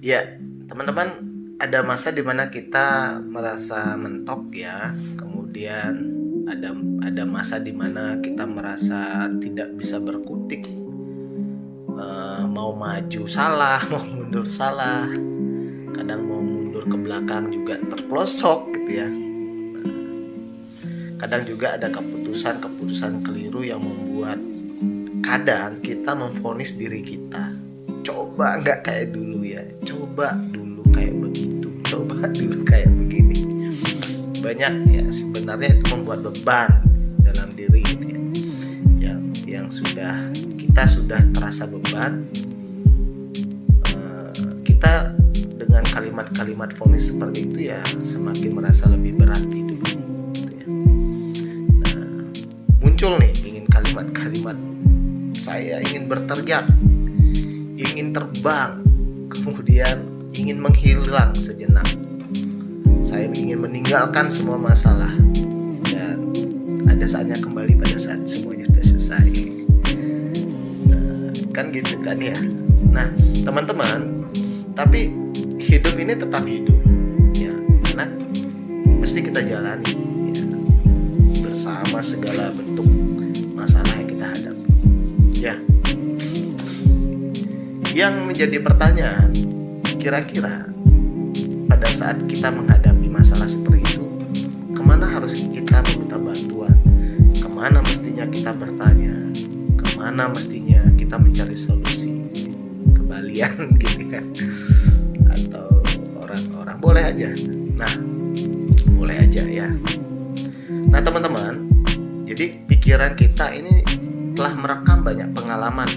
Ya, teman-teman, ada masa di mana kita merasa mentok ya. Kemudian ada masa di mana kita merasa tidak bisa berkutik. Mau maju salah, mau mundur salah. Kadang mau mundur ke belakang juga terpelosok gitu ya. Kadang juga ada keputusan keliru yang membuat kadang kita memvonis diri kita, coba nggak kayak dulu ya, coba dulu kayak begitu, coba dulu kayak begini. Banyak ya, sebenarnya itu membuat beban dalam diri gitu ya, yang kita sudah terasa beban. Kita dengan kalimat-kalimat vonis seperti itu ya semakin merasa lebih berat hidup gitu ya. Nah, muncul nih ingin kalimat-kalimat, saya ingin berteriak, ingin terbang, kemudian ingin menghilang sejenak. Saya ingin meninggalkan semua masalah dan ada saatnya kembali pada saat semuanya sudah selesai. Kan gitu kan ya. Nah, teman-teman, tapi hidup ini tetap hidup ya, karena mesti kita jalani ya, bersama segala bentuk masalah yang kita hadapi ya. Yang menjadi pertanyaan, kira-kira pada saat kita menghadapi masalah seperti itu, kemana harus kita meminta bantuan, kemana mestinya kita bertanya, kemana mestinya kita mencari solusi, kebalian gitu kan, atau orang-orang boleh aja. Nah, boleh aja ya. Nah teman-teman, jadi pikiran kita ini telah merekam banyak pengalaman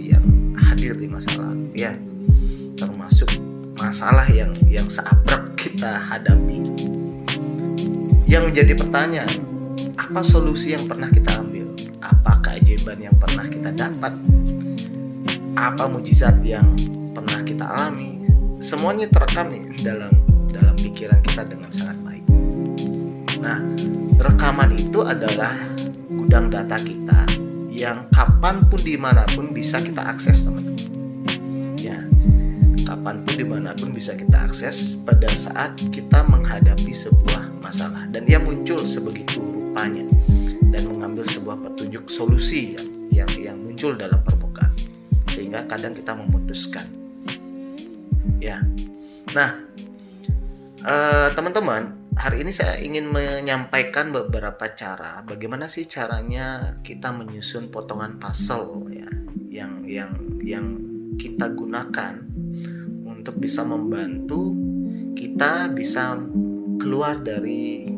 yang hadir di masa lalu ya, termasuk masalah yang seabrek kita hadapi. Yang menjadi pertanyaan, apa solusi yang pernah kita ambil? Apa keajaiban yang pernah kita dapat? Apa mujizat yang pernah kita alami? Semuanya terekam nih dalam pikiran kita dengan sangat baik. Nah, rekaman itu adalah gudang data kita yang kapanpun dimanapun bisa kita akses, teman-teman ya. Kapanpun dimanapun bisa kita akses pada saat kita menghadapi sebuah masalah, dan dia muncul sebegitu rupanya dan mengambil sebuah petunjuk solusi yang muncul dalam permukaan, sehingga kadang kita memutuskan ya. Nah, teman-teman, hari ini saya ingin menyampaikan beberapa cara bagaimana sih caranya kita menyusun potongan puzzle ya, yang kita gunakan untuk bisa membantu kita bisa keluar dari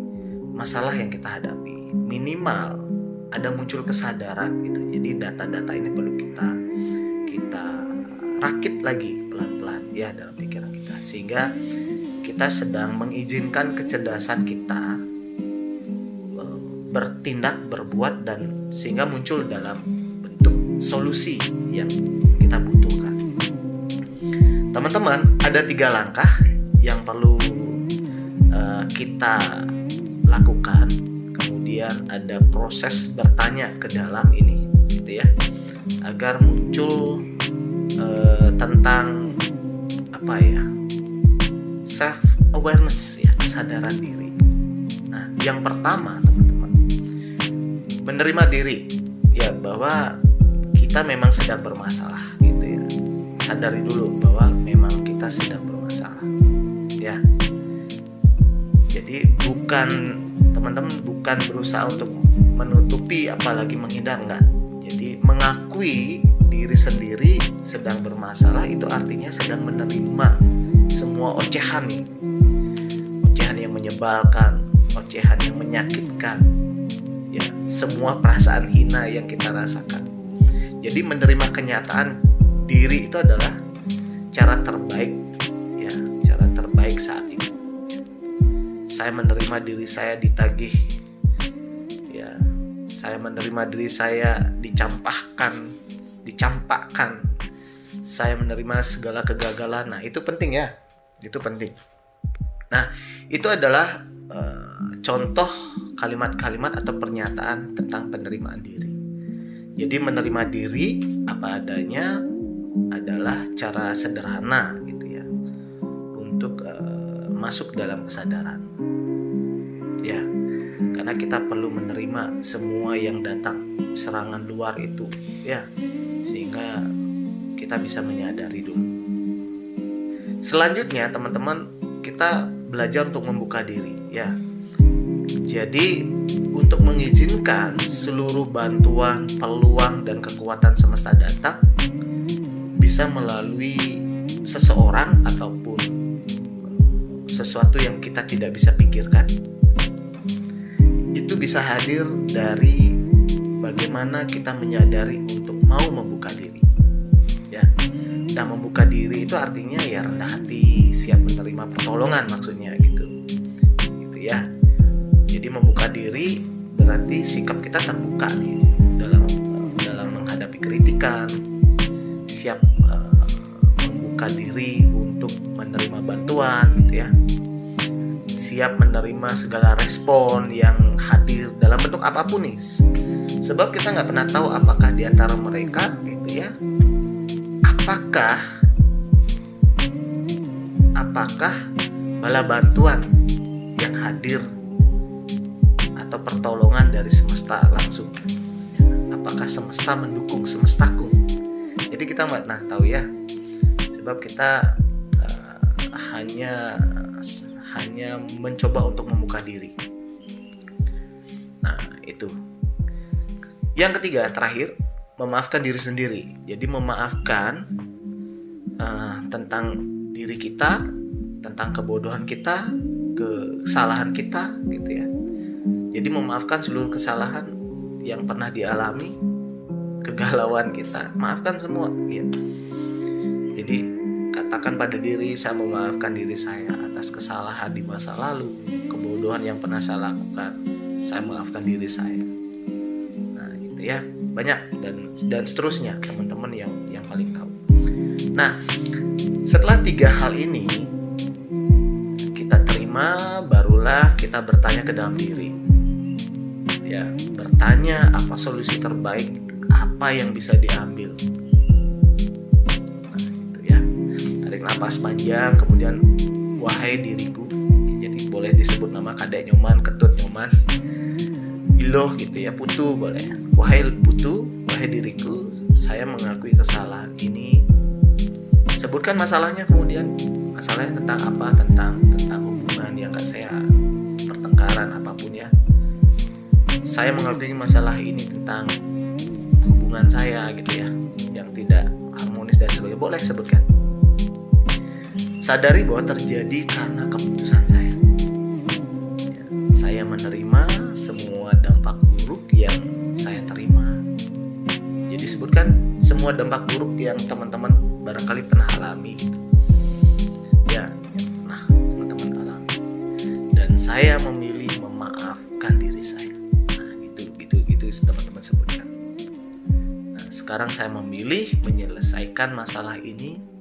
masalah yang kita hadapi. Minimal ada muncul kesadaran gitu. Jadi data-data ini perlu kita rakit lagi pelan-pelan ya dalam pikiran kita, sehingga kita sedang mengizinkan kecerdasan kita bertindak, berbuat, dan sehingga muncul dalam bentuk solusi yang kita butuhkan. Teman-teman, ada 3 langkah yang perlu kita lakukan. Kemudian ada proses bertanya ke dalam ini gitu ya, agar muncul tentang apa ya, self awareness ya, kesadaran diri. Nah, yang pertama teman-teman, menerima diri ya, bahwa kita memang sedang bermasalah gitu ya. Sadari dulu bahwa memang kita sedang bermasalah ya. Jadi teman-teman bukan berusaha untuk menutupi apalagi menghindar, enggak. Jadi mengakui diri sendiri sedang bermasalah itu artinya sedang menerima semua ocehan yang menyebalkan, ocehan yang menyakitkan ya, semua perasaan hina yang kita rasakan. Jadi menerima kenyataan diri itu adalah cara terbaik ya, cara terbaik saat ini. Saya menerima diri saya ditagih ya, saya menerima diri saya dicampakkan, saya menerima segala kegagalan. Nah, itu penting ya, itu penting. Nah, itu adalah contoh kalimat-kalimat atau pernyataan tentang penerimaan diri. Jadi menerima diri apa adanya adalah cara sederhana gitu ya, untuk masuk dalam kesadaran. Ya, karena kita perlu menerima semua yang datang, serangan luar itu, ya, sehingga kita bisa menyadari dulu. Selanjutnya, teman-teman, kita belajar untuk membuka diri, ya. Jadi, untuk mengizinkan seluruh bantuan, peluang, dan kekuatan semesta datang, bisa melalui seseorang ataupun sesuatu yang kita tidak bisa pikirkan. Itu bisa hadir dari bagaimana kita menyadari untuk mau membuka diri, ya. Dan membuka diri itu artinya ya rendah hati, siap menerima pertolongan, maksudnya gitu ya. Jadi membuka diri berarti sikap kita terbuka nih dalam menghadapi kritikan, siap membuka diri untuk menerima bantuan, gitu ya. Siap menerima segala respon yang hadir dalam bentuk apapun nih. Sebab kita nggak pernah tahu apakah di antara mereka, gitu ya, apakah bala bantuan yang hadir atau pertolongan dari semesta langsung. Apakah semesta mendukung semestaku? Jadi kita nggak pernah tahu, ya. Sebab kita hanya mencoba untuk membuka diri. Nah, itu. Yang ketiga, terakhir, memaafkan diri sendiri. Jadi memaafkan tentang diri kita, tentang kebodohan kita, kesalahan kita, gitu ya. Jadi memaafkan seluruh kesalahan yang pernah dialami, kegalauan kita, maafkan semua, ya. Jadi katakan pada diri, saya memaafkan diri saya atas kesalahan di masa lalu, kebodohan yang pernah saya lakukan, saya maafkan diri saya. Nah, itu ya, banyak dan seterusnya, teman-teman yang paling tahu. Nah, setelah 3 hal ini kita terima, barulah kita bertanya ke dalam diri. Ya, bertanya apa solusi terbaik, apa yang bisa diambil. Napas panjang, kemudian wahai diriku, jadi boleh disebut nama kadek nyoman, ketut nyoman, iloh gitu ya, putu boleh. Wahai putu, wahai diriku, saya mengakui kesalahan ini. Sebutkan masalahnya, kemudian masalahnya tentang apa, tentang hubungan yang gak saya, pertengkaran apapun ya. Saya mengakui masalah ini tentang hubungan saya gitu ya, yang tidak harmonis dan sebagainya, boleh sebutkan. Sadari bahwa terjadi karena keputusan saya. Saya menerima semua dampak buruk yang saya terima. Jadi sebutkan semua dampak buruk yang teman-teman barangkali pernah alami, gitu. Ya, pernah teman-teman alami. Dan saya memilih memaafkan diri saya. Nah, itu teman-teman sebutkan. Nah, sekarang saya memilih menyelesaikan masalah ini.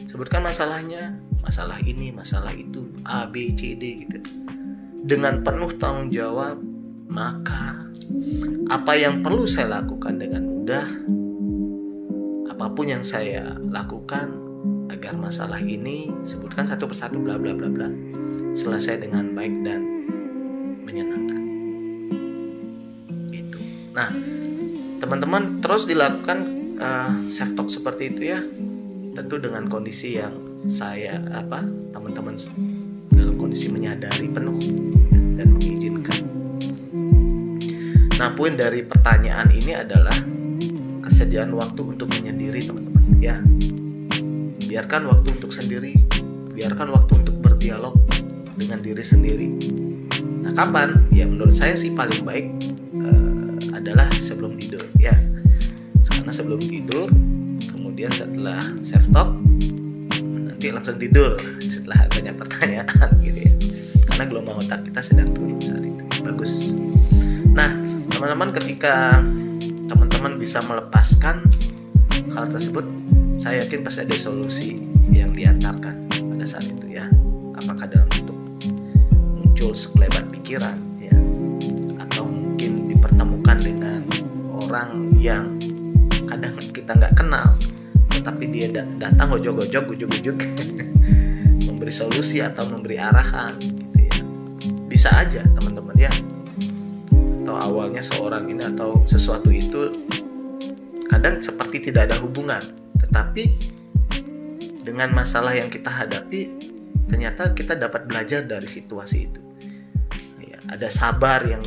Sebutkan masalahnya, masalah ini, masalah itu, A, B, C, D gitu. Dengan penuh tanggung jawab, maka apa yang perlu saya lakukan dengan mudah, apapun yang saya lakukan agar masalah ini, sebutkan satu persatu bla bla bla bla, selesai dengan baik dan menyenangkan. Gitu. Nah, teman-teman terus dilakukan self talk seperti itu ya. Tentu dengan kondisi yang teman-teman dalam kondisi menyadari penuh dan mengizinkan. Nah, poin dari pertanyaan ini adalah kesediaan waktu untuk menyendiri, teman-teman ya. Biarkan waktu untuk sendiri, biarkan waktu untuk berdialog dengan diri sendiri. Nah, kapan? Ya menurut saya sih paling baik adalah sebelum tidur ya. Karena sebelum tidur, kemudian setelah self talk, nanti langsung tidur setelah banyak pertanyaan gitu ya. Karena gelombang otak kita sedang turun saat itu. Bagus. Nah, teman-teman, ketika teman-teman bisa melepaskan hal tersebut, saya yakin pasti ada solusi yang diantarkan pada saat itu ya. Apakah dalam bentuk muncul sekelebat pikiran ya, atau mungkin dipertemukan dengan orang yang kadang kita nggak kenal, tapi dia datang ojok-ojok, ujuk-ujuk memberi solusi atau memberi arahan gitu ya. Bisa aja teman-teman ya, atau awalnya seorang ini atau sesuatu itu kadang seperti tidak ada hubungan, tetapi dengan masalah yang kita hadapi ternyata kita dapat belajar dari situasi itu ya. Ada sabar yang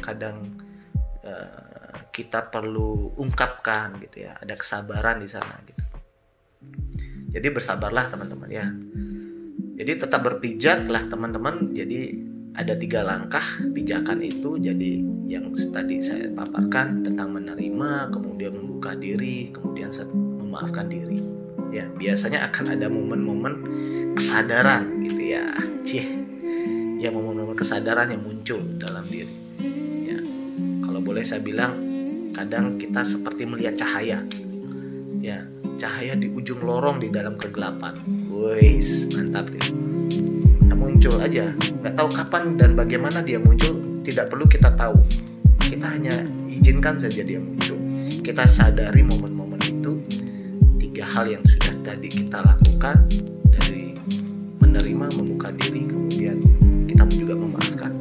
kadang kita perlu ungkapkan gitu ya, ada kesabaran di sana gitu. Jadi bersabarlah teman-teman ya. Jadi tetap berpijaklah teman-teman. Jadi ada 3 langkah pijakan itu. Jadi yang tadi saya paparkan tentang menerima, kemudian membuka diri, kemudian memaafkan diri. Ya, biasanya akan ada momen-momen kesadaran gitu ya. Ya momen-momen kesadaran yang muncul dalam diri. Ya. Kalau boleh saya bilang, kadang kita seperti melihat cahaya. Ya, cahaya di ujung lorong di dalam kegelapan. Wis, mantap itu. Nah, muncul aja, nggak tahu kapan dan bagaimana dia muncul, tidak perlu kita tahu. Kita hanya izinkan saja dia muncul. Kita sadari momen-momen itu. 3 hal yang sudah tadi kita lakukan, dari menerima, membuka diri, kemudian kita juga memaafkan.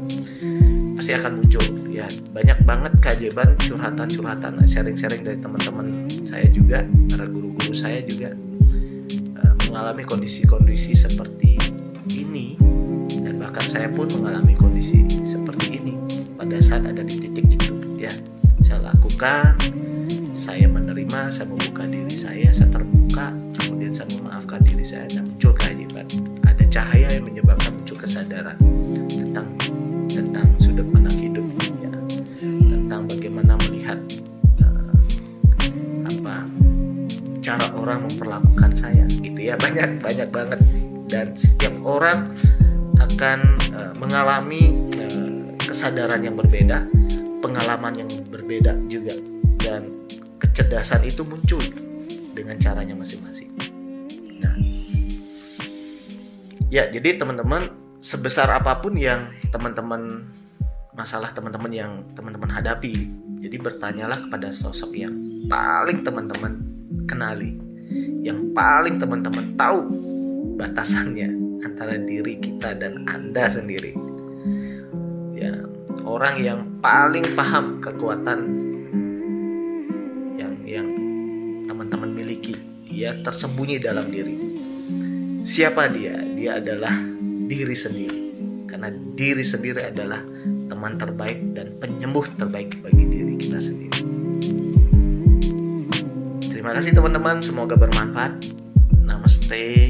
Pasti akan muncul ya, banyak banget keajaiban, curhatan-curhatan, sharing-sharing dari teman-teman saya juga, para guru-guru saya juga mengalami kondisi-kondisi seperti ini, dan bahkan saya pun mengalami kondisi seperti ini pada saat ada di titik itu ya. Saya lakukan, saya menerima, saya membuka diri saya terbuka, kemudian saya memaafkan diri saya, dan muncul keajaiban. Ada cahaya yang menyebabkan muncul kesadaran tentang sudut pandang hidup ya, tentang bagaimana melihat cara orang memperlakukan saya gitu ya. Banyak banget, dan setiap orang akan mengalami kesadaran yang berbeda, pengalaman yang berbeda juga, dan kecerdasan itu muncul dengan caranya masing-masing. Nah, ya jadi teman-teman, sebesar apapun yang masalah teman-teman yang teman-teman hadapi, jadi bertanyalah kepada sosok yang paling teman-teman kenali, yang paling teman-teman tahu batasannya antara diri kita dan Anda sendiri. Ya, orang yang paling paham kekuatan yang teman-teman miliki, dia tersembunyi dalam diri. Siapa dia? Dia adalah diri sendiri. Karena diri sendiri adalah teman terbaik dan penyembuh terbaik bagi diri kita sendiri. Terima kasih teman-teman, semoga bermanfaat. Namaste.